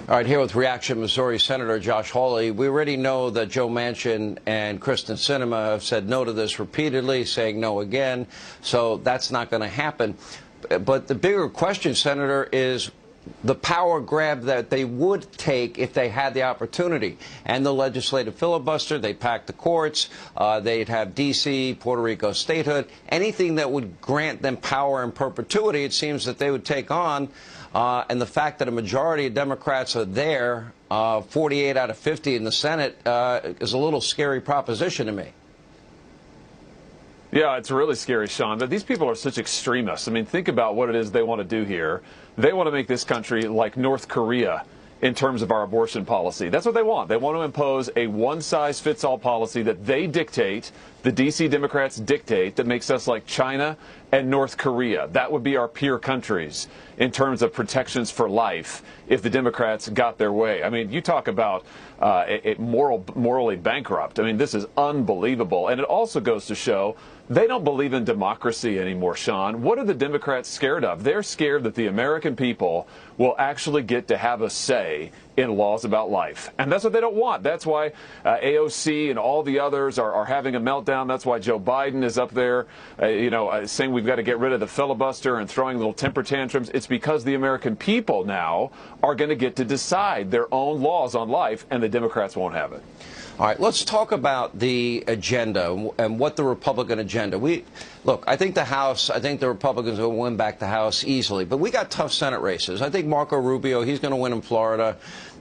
All right, here with Reaction Missouri Senator Josh Hawley. We already know that Joe Manchin and Kristen Sinema have said no to this repeatedly, saying no again, so that's not going to happen. But the bigger question, Senator, is the power grab that they would take if they had the opportunity. And the legislative filibuster, they pack the courts, they'd have D.C., Puerto Rico statehood, anything that would grant them power in perpetuity, it seems that they would take on. And the fact that a majority of Democrats are there, 48 out of 50 in the Senate, is a little scary proposition to me. Yeah, it's really scary, Sean. But these people are such extremists. I mean, think about what it is they want to do here. They want to make this country like North Korea in terms of our abortion policy. That's what they want. They want to impose a one-size-fits-all policy that they dictate, the D.C. Democrats dictate, that makes us like China and North Korea. That would be our peer countries in terms of protections for life if the Democrats got their way. I mean, you talk about morally bankrupt. I mean, this is unbelievable. And it also goes to show they don't believe in democracy anymore, Sean. What are the Democrats scared of? They're scared that the American people will actually get to have a say in laws about life. And that's what they don't want. That's why AOC and all the others are having a meltdown. That's why Joe Biden is up there, saying we've got to get rid of the filibuster and throwing little temper tantrums. It's because the American people now are going to get to decide their own laws on life, and the Democrats won't have it. All right, let's talk about the agenda and what the Republican agenda. Look, I think the Republicans will win back the House easily, but we got tough Senate races. I think Marco Rubio, he's going to win in Florida.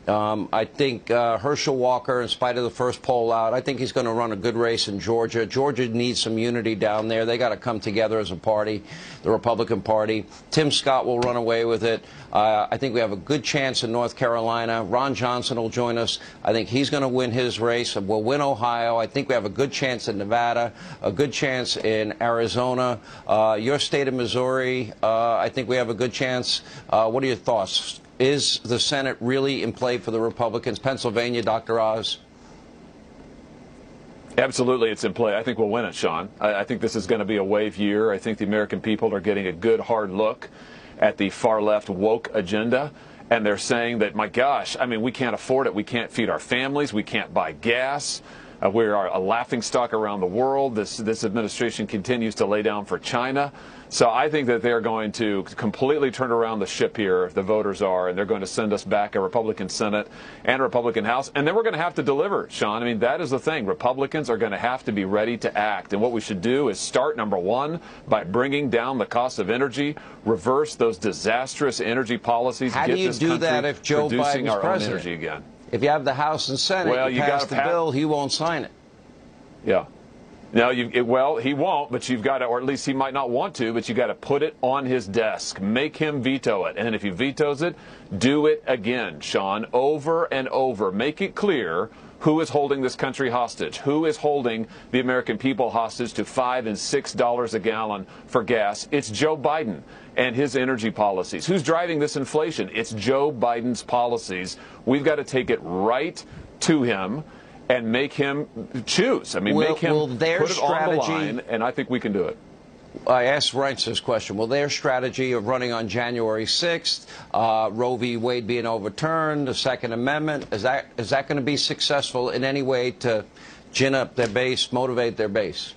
I think Herschel Walker, in spite of the first poll out, I think he's going to run a good race in Georgia. Georgia needs some unity down there. They got to come together as a party, the Republican Party. Tim Scott will run away with it. I think we have a good chance in North Carolina. Ron Johnson will join us. I think he's going to win his race. We'll win Ohio. I think we have a good chance in Nevada, a good chance in Arizona. Your state of Missouri, I think we have a good chance. What are your thoughts? Is the Senate really in play for the Republicans? Pennsylvania, Dr. Oz? Absolutely, it's in play. I think we'll win it, Sean. I think this is going to be a wave year. I think the American people are getting a good, hard look at the far-left woke agenda. And they're saying that, my gosh, I mean, we can't afford it. We can't feed our families. We can't buy gas. We are a laughingstock around the world. This administration continues to lay down for China. So I think that they're going to completely turn around the ship here, the voters are, and they're going to send us back a Republican Senate and a Republican House. And then we're going to have to deliver, Sean. I mean, that is the thing. Republicans are going to have to be ready to act. And what we should do is start, number one, by bringing down the cost of energy, reverse those disastrous energy policies. How do you do that if Joe Biden's our president? Own energy again. If you have the House and Senate, well, you pass the bill, he won't sign it. Yeah. No, well, he won't, but you've got to, or at least he might not want to, but you've got to put it on his desk. Make him veto it. And if he vetoes it, do it again, Sean, over and over. Make it clear who is holding this country hostage, who is holding the American people hostage to $5 and $6 a gallon for gas. It's Joe Biden and his energy policies. Who's driving this inflation? It's Joe Biden's policies. We've got to take it right to him and make him choose. I mean, make him put it on the line, and I think we can do it. I asked Reince this question. Will their strategy of running on January 6th, Roe v. Wade being overturned, the Second Amendment, is that going to be successful in any way to gin up their base, motivate their base?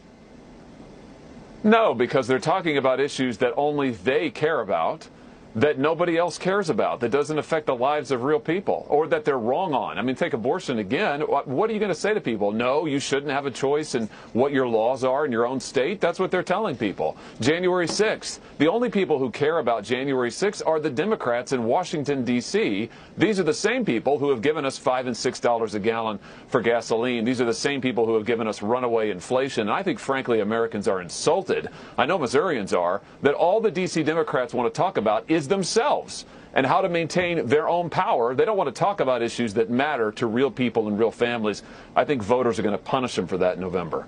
No, because they're talking about issues that only they care about, that nobody else cares about, that doesn't affect the lives of real people, or that they're wrong on. I mean, take abortion again. What are you going to say to people? No, you shouldn't have a choice in what your laws are in your own state. That's what they're telling people. January 6th. The only people who care about January 6th are the Democrats in Washington, D.C. These are the same people who have given us $5 and $6 a gallon for gasoline. These are the same people who have given us runaway inflation. And I think, frankly, Americans are insulted. I know Missourians are, that all the D.C. Democrats want to talk about is themselves and how to maintain their own power. They don't want to talk about issues that matter to real people and real families. I think voters are going to punish them for that in November.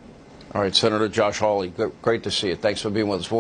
All right, Senator Josh Hawley, great to see you. Thanks for being with us.